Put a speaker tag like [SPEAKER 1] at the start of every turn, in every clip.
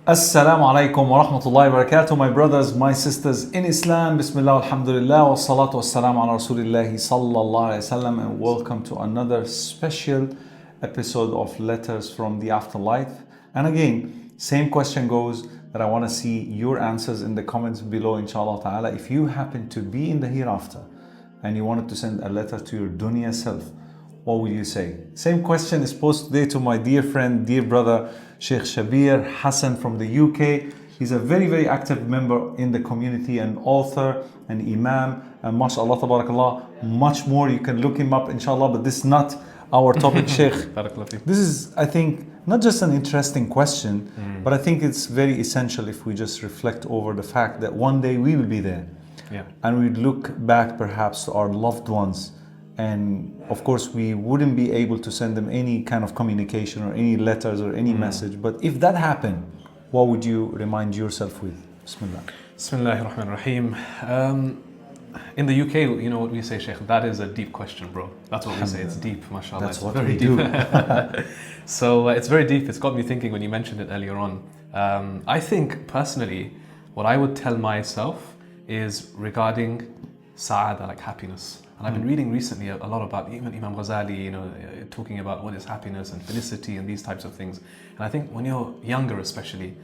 [SPEAKER 1] Assalamu alaikum wa rahmatullahi wa barakatuh, my brothers, my sisters in Islam. Bismillah, alhamdulillah, wa salatu wa salam ala rasulillahi sallallahu alayhi wasallam, and welcome to another special episode of Letters from the Afterlife. And again, same question goes that I want to see your answers in the comments below, inshallah ta'ala. If you happen to be in the hereafter and you wanted to send a letter to your dunya self, what will you say? Same question is posed today to my dear friend, dear brother, Sheikh Shabir Hassan from the UK. He's a very, very active member in the community, an author, an imam, and mashallah, tabarakallah, much more. You can look him up, inshallah, but this is not our topic, Sheikh. This is, I think, not just an interesting question, but I think it's very essential if we just reflect over the fact that one day we will be there.
[SPEAKER 2] Yeah.
[SPEAKER 1] And we look back perhaps to our loved ones, and of course we wouldn't be able to send them any kind of communication or any letters or any message. But if that happened, what would you remind yourself with? Bismillah.
[SPEAKER 2] Bismillahir Rahmanir Rahim. In the UK, you know what we say, Sheikh? That is a deep question, bro. That's what we say. It's deep, mashallah.
[SPEAKER 1] That's
[SPEAKER 2] it's
[SPEAKER 1] what
[SPEAKER 2] very
[SPEAKER 1] we
[SPEAKER 2] deep.
[SPEAKER 1] do.
[SPEAKER 2] So it's very deep. It's got me thinking when you mentioned it earlier on. I think personally, what I would tell myself is regarding sa'ada, like happiness. And I've been reading recently a lot about even Imam Ghazali, you know, talking about what is happiness and felicity and these types of things. And I think when you're younger especially,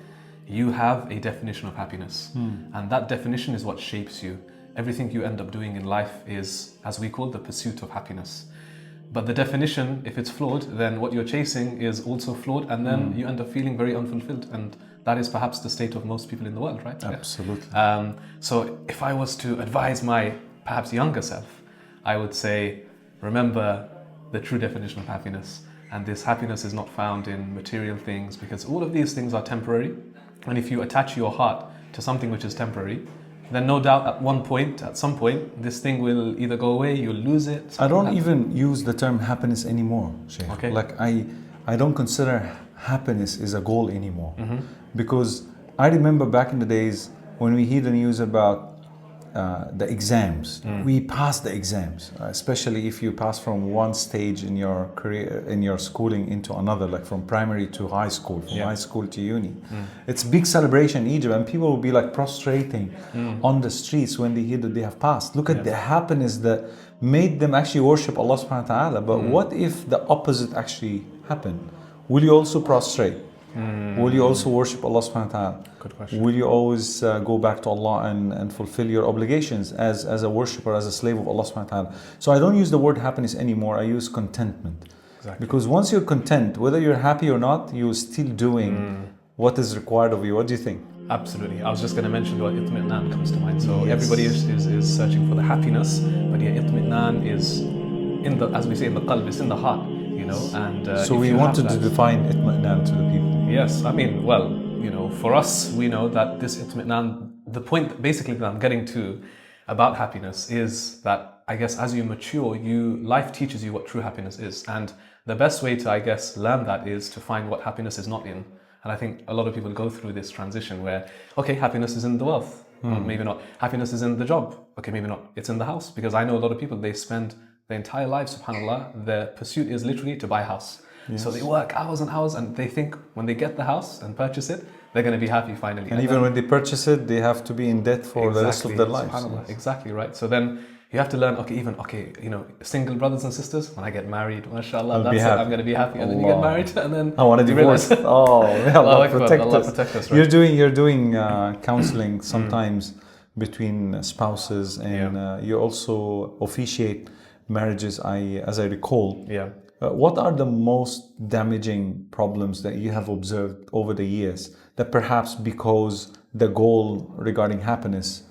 [SPEAKER 2] you have a definition of happiness. And that definition is what shapes you. Everything you end up doing in life is, as we call, the pursuit of happiness. But the definition, if it's flawed, then what you're chasing is also flawed, and then you end up feeling very unfulfilled. And that is perhaps the state of most people in the world, right?
[SPEAKER 1] Absolutely.
[SPEAKER 2] Yeah. So if I was to advise my perhaps younger self, I would say, remember the true definition of happiness. And this happiness is not found in material things, because all of these things are temporary. And if you attach your heart to something which is temporary, then no doubt at some point, this thing will either go away, you'll lose it.
[SPEAKER 1] I don't even use the term happiness anymore, Sheikh.
[SPEAKER 2] Okay.
[SPEAKER 1] Like I don't consider happiness is a goal anymore. Because I remember back in the days when we hear the news about the exams. We pass the exams, especially if you pass from one stage in your career, in your schooling, into another, like from primary to high school, from high school to uni. It's big celebration in Egypt, and people will be like prostrating on the streets when they hear that they have passed. Look at the happiness that made them actually worship Allah subhanahu wa ta'ala. But what if the opposite actually happened? Will you also prostrate? Will you also worship Allah subhanahu wa ta'ala?
[SPEAKER 2] Good question.
[SPEAKER 1] Will you always go back to Allah and fulfill your obligations as a worshipper, as a slave of Allah subhanahu wa ta'ala? So I don't use the word happiness anymore, I use contentment.
[SPEAKER 2] Exactly.
[SPEAKER 1] Because once you're content, whether you're happy or not, you're still doing what is required of you. What do you think?
[SPEAKER 2] Absolutely. I was just going to mention what itmi'nan comes to mind. So everybody is searching for the happiness, but yeah, itmi'nan is in the, as we say, in the qalb, it's in the heart, you know. And
[SPEAKER 1] so we wanted to define itmi'nan to the people.
[SPEAKER 2] Yes, I mean, well, you know, for us, we know that this itmi'nan, the point basically that I'm getting to about happiness is that, I guess, as you mature, life teaches you what true happiness is. And the best way to, I guess, learn that is to find what happiness is not in. And I think a lot of people go through this transition where, okay, happiness is in the wealth, or maybe not. Happiness is in the job, okay, maybe not. It's in the house, because I know a lot of people, they spend their entire lives, subhanAllah, their pursuit is literally to buy a house. Yes. So they work hours and hours, and they think when they get the house and purchase it, they're going to be happy finally.
[SPEAKER 1] And even then, when they purchase it, they have to be in debt for the rest of their lives.
[SPEAKER 2] Yes. Exactly, right. So then you have to learn, you know, single brothers and sisters, when I get married, mashallah, that's it, I'm going to be happy. And then you get married, and then
[SPEAKER 1] I want to divorce. Oh, Allah
[SPEAKER 2] protect us, right?
[SPEAKER 1] You're doing counseling sometimes between spouses, and you also officiate marriages, as I recall.
[SPEAKER 2] Yeah.
[SPEAKER 1] What are the most damaging problems that you have observed over the years that perhaps because the goal regarding happiness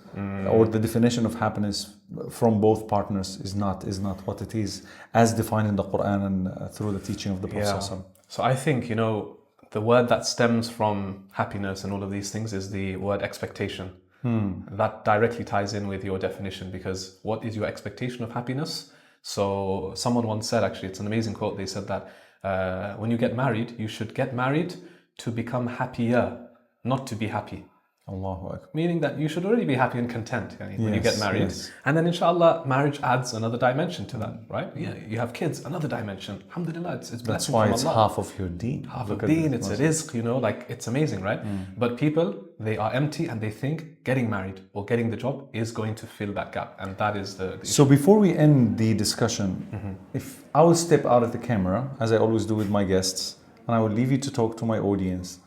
[SPEAKER 1] or the definition of happiness from both partners is not what it is as defined in the Quran and through the teaching of the Prophet?
[SPEAKER 2] So I think, you know, the word that stems from happiness and all of these things is the word expectation. That directly ties in with your definition, because what is your expectation of happiness? So someone once said, actually, it's an amazing quote. They said that when you get married, you should get married to become happier, not to be happy.
[SPEAKER 1] Allahu Akbar.
[SPEAKER 2] Meaning that you should already be happy and content when you get married.
[SPEAKER 1] Yes.
[SPEAKER 2] And then inshallah, marriage adds another dimension to that, right? Yeah, you have kids, another dimension. Alhamdulillah, it's
[SPEAKER 1] That's
[SPEAKER 2] blessing
[SPEAKER 1] why
[SPEAKER 2] from
[SPEAKER 1] it's
[SPEAKER 2] Allah.
[SPEAKER 1] half of your deen.
[SPEAKER 2] Half
[SPEAKER 1] Look
[SPEAKER 2] of
[SPEAKER 1] at
[SPEAKER 2] deen,
[SPEAKER 1] this.
[SPEAKER 2] it's a rizq, like it's amazing, right? But people, they are empty and they think getting married or getting the job is going to fill that gap. And that is the
[SPEAKER 1] So before we end the discussion, if I will step out of the camera, as I always do with my guests, and I will leave you to talk to my audience,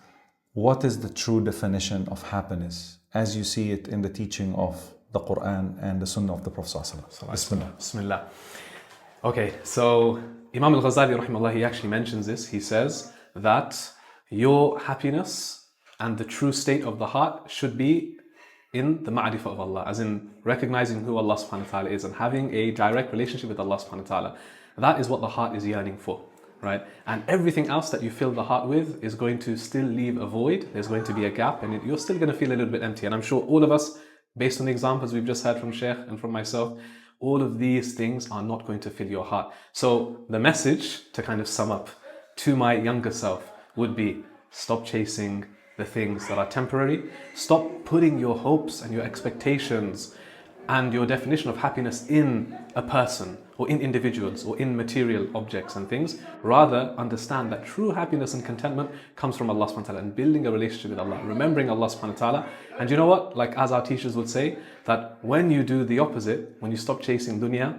[SPEAKER 1] what is the true definition of happiness as you see it in the teaching of the Quran and the Sunnah of the Prophet ﷺ? Bismillah.
[SPEAKER 2] Bismillah. Okay, so Imam al-Ghazali rahimahullah, he actually mentions this. He says that your happiness and the true state of the heart should be in the ma'rifah of Allah, as in recognizing who Allah subhanahu wa ta'ala is and having a direct relationship with Allah subhanahu wa ta'ala. That is what the heart is yearning for, right? And everything else that you fill the heart with is going to still leave a void. There's going to be a gap and you're still going to feel a little bit empty. And I'm sure all of us, based on the examples we've just heard from Sheikh and from myself, all of these things are not going to fill your heart. So the message, to kind of sum up to my younger self, would be stop chasing the things that are temporary. Stop putting your hopes and your expectations and your definition of happiness in a person or in individuals or in material objects and things. Rather, understand that true happiness and contentment comes from Allah subhanahu wa ta'ala and building a relationship with Allah, remembering Allah subhanahu wa ta'ala. And you know what? Like as our teachers would say, that when you do the opposite, when you stop chasing dunya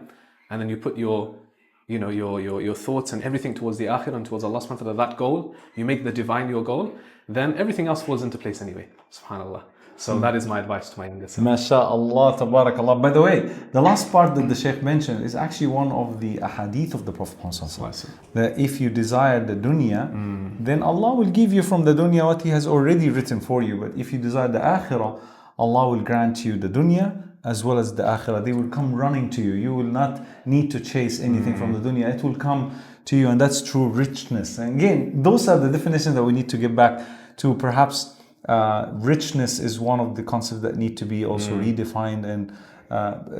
[SPEAKER 2] and then you put your thoughts and everything towards the akhirah and towards Allah subhanahu wa ta'ala, that goal, you make the divine your goal, then everything else falls into place anyway. SubhanAllah. So that is my advice to my younger self.
[SPEAKER 1] MashaAllah, tabarakallah. By the way, the last part that the Shaykh mentioned is actually one of the ahadith of the Prophet Muhammad, that if you desire the dunya, then Allah will give you from the dunya what He has already written for you. But if you desire the akhirah, Allah will grant you the dunya as well as the akhirah. They will come running to you. You will not need to chase anything from the dunya. It will come to you, and that's true richness. And again, those are the definitions that we need to get back to. Perhaps richness is one of the concepts that need to be also redefined and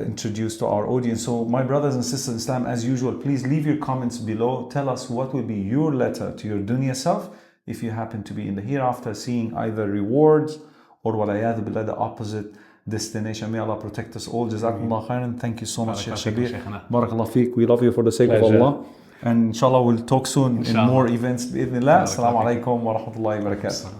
[SPEAKER 1] introduced to our audience. So my brothers and sisters in Islam, as usual, please leave your comments below. Tell us what will be your letter to your dunya self if you happen to be in the hereafter seeing either rewards or walayadu billah, the opposite destination. May Allah protect us all. Jazakumullah khairan. Thank you so much, Sheikh Shabir. Barakallah feek. We love you for the sake of Allah. And inshallah we'll talk soon in more events. Bi-idhnillah. Assalamu alaikum wa rahmatullahi wa barakatuh.